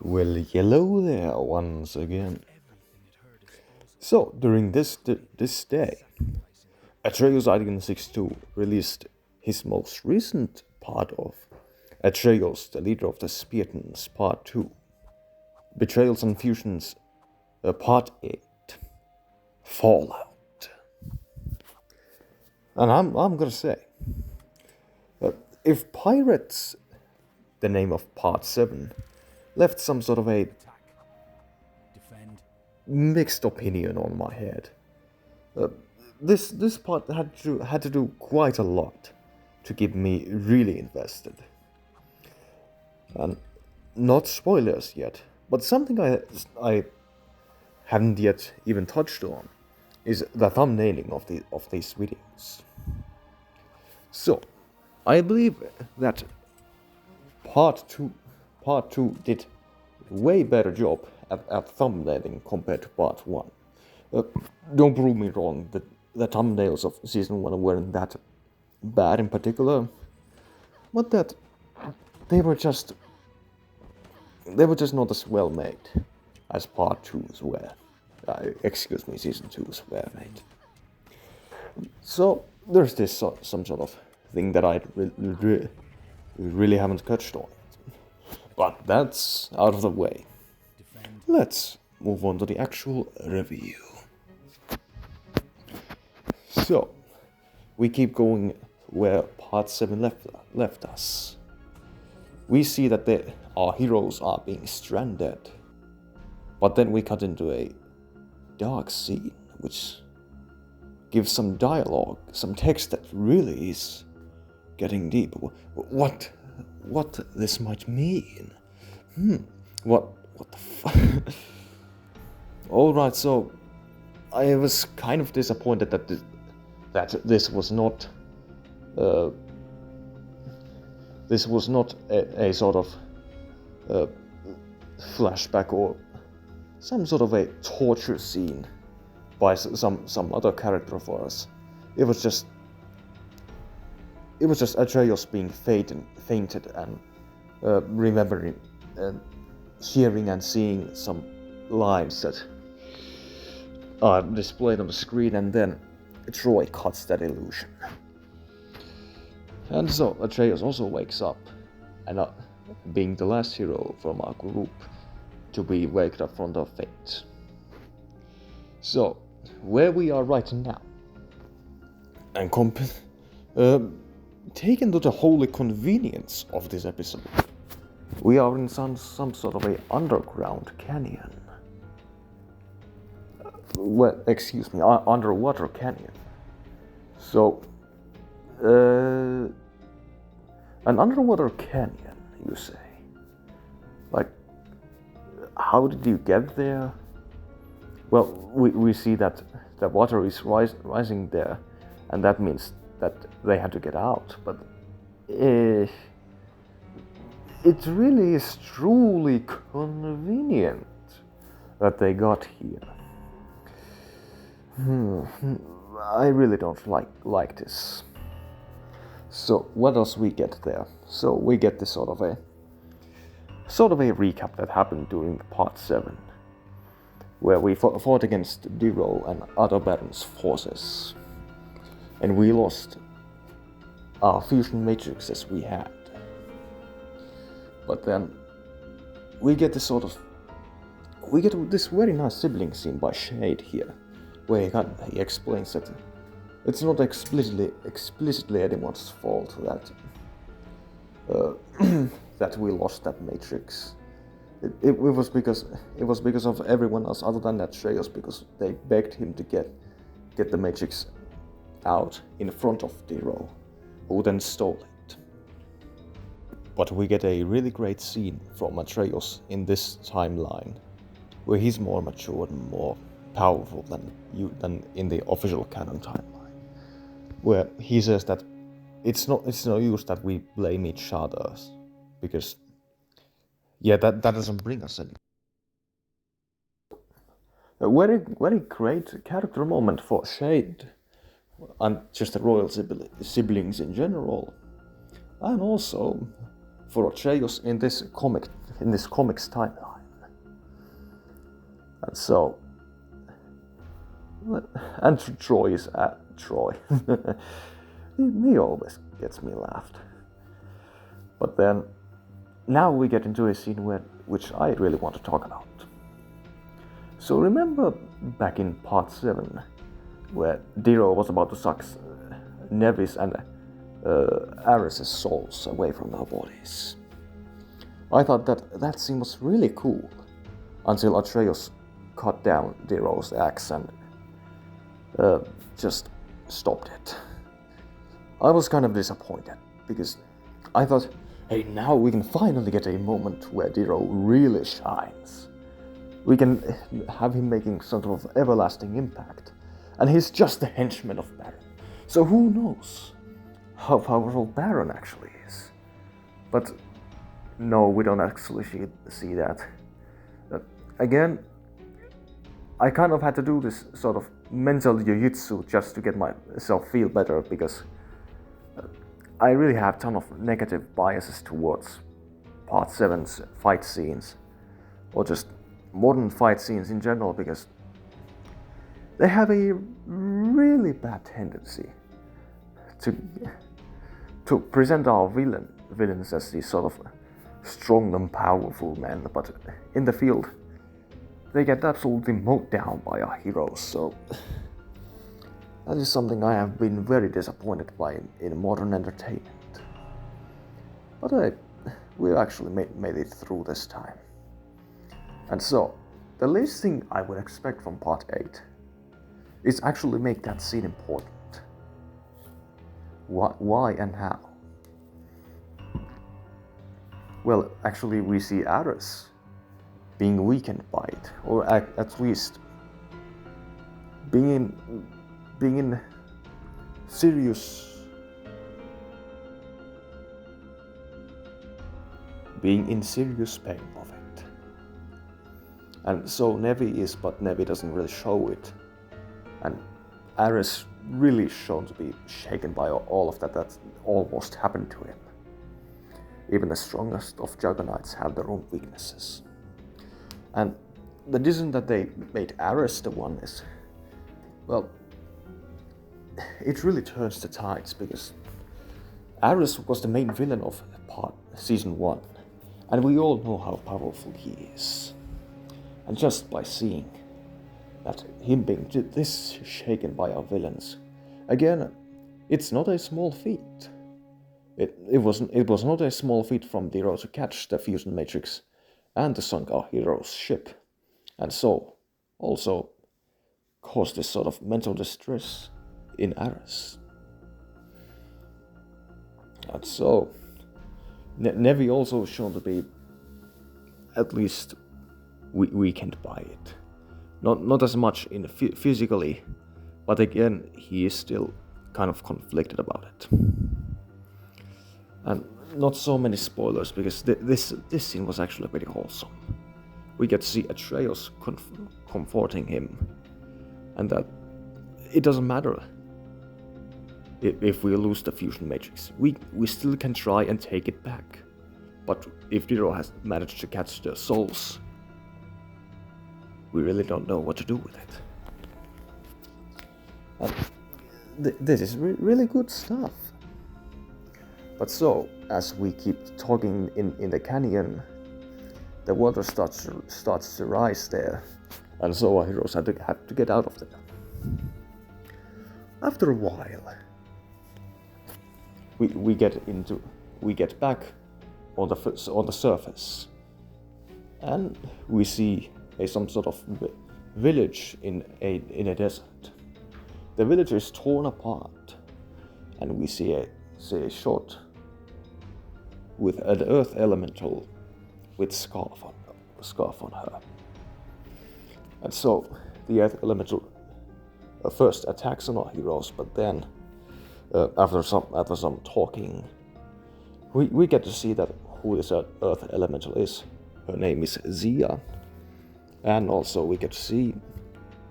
Well, hello there once again. So, during this day, Atreyos 1962 released his most recent part of Atreyos, the leader of the Speartons, Part 2, Betrayals and Fusions, Part 8, Fallout. And I'm gonna say, if Pirates, the name of Part 7, left some sort of a mixed opinion on my head, this part had to do quite a lot to keep me really invested. And not spoilers yet, but something I haven't yet even touched on is the thumbnailing of these videos. So, I believe that part two did way better job at thumbnailing compared to part 1. Don't prove me wrong, the thumbnails of season 1 weren't that bad in particular, but that they were just not as well made as part 2's were. Season 2's were made. So there's this some sort of thing that I really haven't touched on. But that's out of the way. Let's move on to the actual review. So, we keep going where part 7 left us. We see that our heroes are being stranded. But then we cut into a dark scene, which gives some dialogue, some text that really is getting deep. What this might mean? What the fuck? Alright, so I was kind of disappointed that this was not a sort of flashback or some sort of a torture scene by some other character for us. It was just Atreyos being fainted and remembering and hearing and seeing some lines that are displayed on the screen, and then Troy cuts that illusion. And so Atreyos also wakes up, and being the last hero from our group to be waked up from the fate. So, where we are right now, and taken to the holy convenience of this episode, we are in some sort of a underground canyon. Underwater canyon. So, an underwater canyon, you say? Like, how did you get there? Well, we see that the water is rising there, and that means that they had to get out, but it really is truly convenient that they got here. I really don't like this. So what else we get there? So we get this sort of a recap that happened during part 7, where we fought against Diro and other Baron's forces, and we lost our fusion matrices we had. But then we get this very nice sibling scene by Shade here, where he explains that it's not explicitly anyone's fault that that we lost that matrix. It was because of everyone else other than Atreyos, because they begged him to get the matrix out in front of Diro, who then stole it. But we get a really great scene from Atreyos in this timeline, where he's more mature and more powerful than in the official canon timeline, where he says that it's no use that we blame each other, because that doesn't bring us any. A very great character moment for Shade, and just the royal siblings in general, and also for Atreyos in this comic in this comics timeline. And so, and Troy is Troy. he always gets me laughed. But then, now we get into a scene which I really want to talk about. So remember back in part 7, where Diro was about to suck Nevis and Ares' souls away from their bodies. I thought that scene was really cool, until Atreyos cut down Diro's axe and just stopped it. I was kind of disappointed, because I thought, hey, now we can finally get a moment where Diro really shines. We can have him making some sort of everlasting impact. And he's just the henchman of Baron. So who knows how powerful Baron actually is. But no, we don't actually see that. Again, I kind of had to do this sort of mental jiu-jitsu just to get myself feel better, because I really have a ton of negative biases towards part 7's fight scenes, or just modern fight scenes in general, because they have a really bad tendency to present our villains as these sort of strong and powerful men, but in the field they get absolutely mowed down by our heroes. So that is something I have been very disappointed by in modern entertainment. But we actually made it through this time. And so, the least thing I would expect from part 8 is actually make that scene important. Why and how? Well, actually we see Ares being weakened by it, or at least being in serious pain of it. And so Nevi is, but Nevi doesn't really show it. And Ares really shown to be shaken by all of that almost happened to him. Even the strongest of Juggernauts have their own weaknesses. And the reason that they made Ares the one is, well, it really turns the tides, because Ares was the main villain of season 1, and we all know how powerful he is. And just by seeing that him being this shaken by our villains, again, it's not a small feat. It was not a small feat from Diro to catch the fusion matrix and to sunk our hero's ship, and so also cause this sort of mental distress in Ares. And so Nevi also shown to be at least weakened by it. Not as much in physically, but again he is still kind of conflicted about it. And not so many spoilers, because this scene was actually pretty wholesome. We get to see Atreyos comforting him, and that it doesn't matter if we lose the fusion matrix. We still can try and take it back. But if Diro has managed to catch the souls, we really don't know what to do with it. And this is really good stuff. But so, as we keep talking in the canyon, the water starts to rise there, and so our heroes have to get out of there. After a while, we get back on the surface, and we see some sort of village in a desert. The village is torn apart, and we see a shot with an earth elemental with scarf on her. And so the earth elemental first attacks on our heroes, but then after some talking, we get to see that who this earth elemental is. Her name is Zia, and also we get to see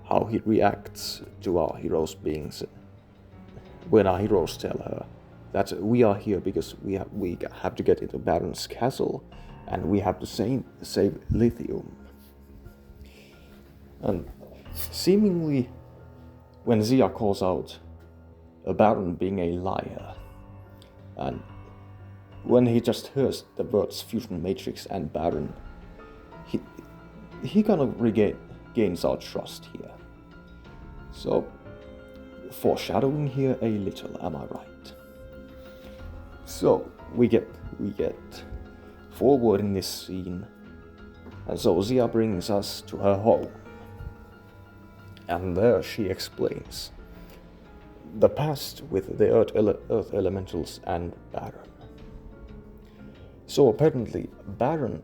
how he reacts to our heroes when our heroes tell her that we are here because we have to get into Baron's castle, and we have to save lithium. And seemingly, when Zia calls out Baron being a liar, and when he just hears the words fusion matrix and Baron, he kind of gains our trust here. So, foreshadowing here a little, am I right? So we get forward in this scene, and so Zia brings us to her home, and there she explains the past with the earth elementals and Baron. So apparently Baron,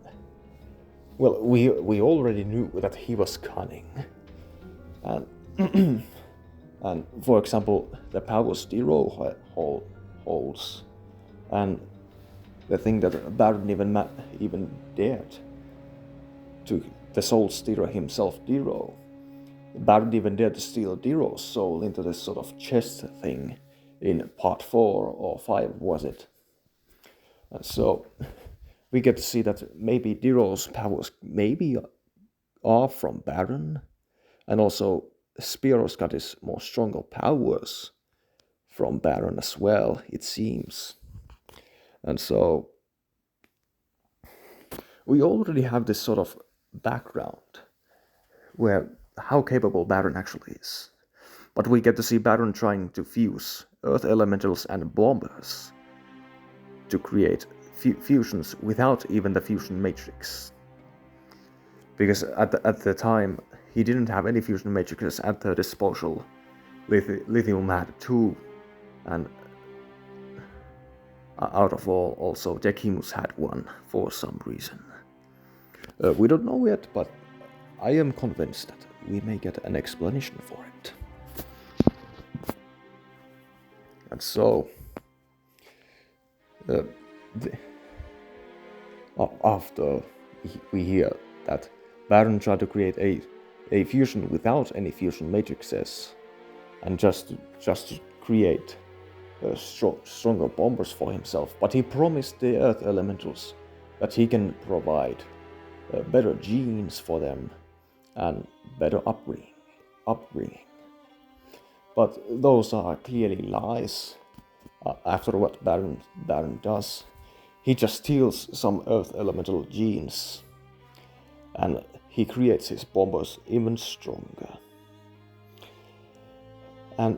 well, we already knew that he was cunning, and and for example the powers Diro holds, and the thing that Baron even dared to the soul stealer himself, Diro. Baron even dared to steal Diro's soul into this sort of chest thing in part 4 or 5, was it? And so we get to see that maybe Diro's powers maybe are from Baron, and also Speartons got his more stronger powers from Baron as well, it seems. And so we already have this sort of background where how capable Baron actually is. But we get to see Baron trying to fuse earth elementals and bombers to create fusions without even the fusion matrix. Because at the time, he didn't have any fusion matrices at their disposal. Lithium had 2, and out of all, also Dekimus had 1 for some reason. We don't know yet, but I am convinced that we may get an explanation for it. And so, after we hear that Baron tried to create a fusion without any fusion matrices, and just to create stronger bombers for himself, but he promised the earth elementals that he can provide better genes for them and better upbringing. But those are clearly lies. After what Baron does, he just steals some earth elemental genes, and he creates his bombers even stronger. And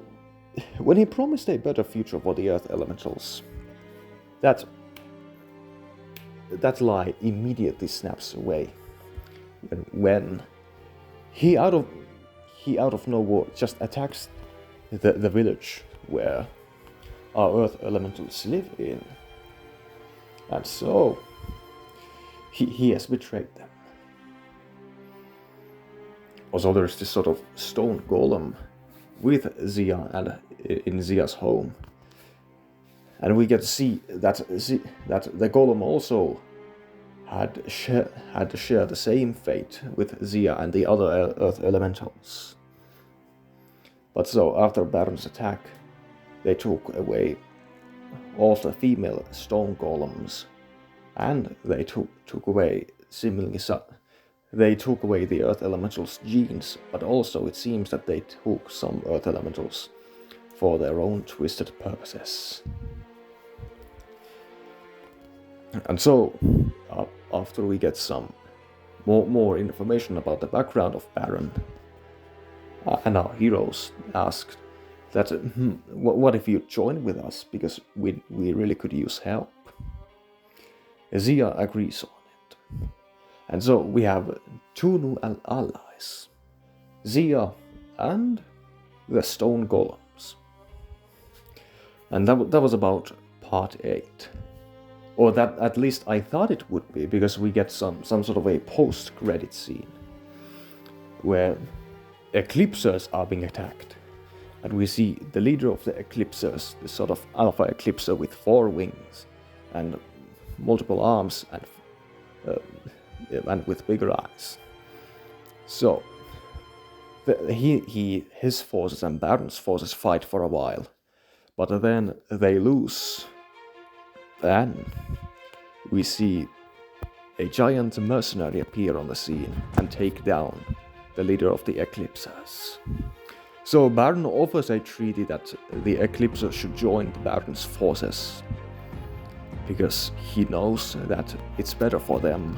when he promised a better future for the earth elementals, that lie immediately snaps away when he out of nowhere just attacks the village where our earth elementals live in, and so he has betrayed them. Also, there's this sort of stone golem with Zia and in Zia's home, and we get to see that the golem also had to share the same fate with Zia and the other earth elementals. But so after Baron's attack, they took away all the female stone golems, and they took away they took away the earth elementals' genes, but also it seems that they took some earth elementals for their own twisted purposes. And so, after we get some more information about the background of Baron, and our heroes asked that, what if you join with us, because we really could use help. Zia agrees on it. And so we have 2 new allies, Zia and the stone golems. And that was about part 8. Or that at least I thought it would be, because we get some sort of a post-credit scene where Eclipsers are being attacked. And we see the leader of the Eclipsers, this sort of alpha Eclipser with 4 wings and multiple arms and with bigger eyes. So his forces and Baron's forces fight for a while, but then they lose. Then we see a giant mercenary appear on the scene and take down the leader of the Eclipsers. So Baron offers a treaty that the Eclipsers should join the Baron's forces, because he knows that it's better for them.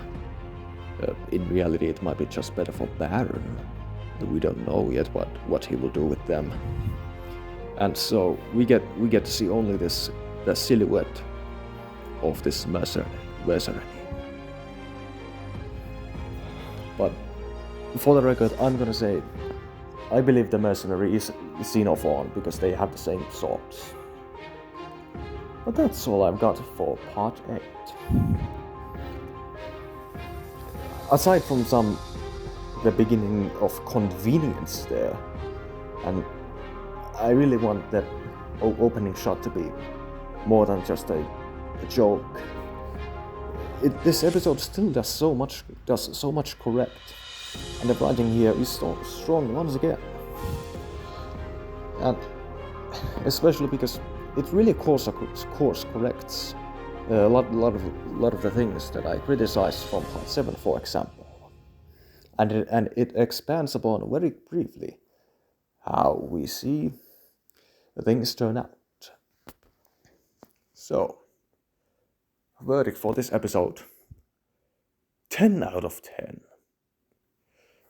In reality, it might be just better for Baron. We don't know yet what he will do with them. And so we get to see only the silhouette of this mercenary. But for the record, I'm gonna say I believe the mercenary is Xenophon because they have the same swords. But that's all I've got for part 8. Aside from the beginning of convenience there, and I really want that opening shot to be more than just a joke. This episode still does so much correct, and the writing here is strong once again, and especially because it really course corrects a lot of the things that I criticized from part 7, for example, and it expands upon very briefly how we see things turn out. So, verdict for this episode: 10 out of 10.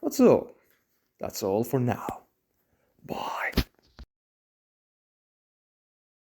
That's all for now. Bye.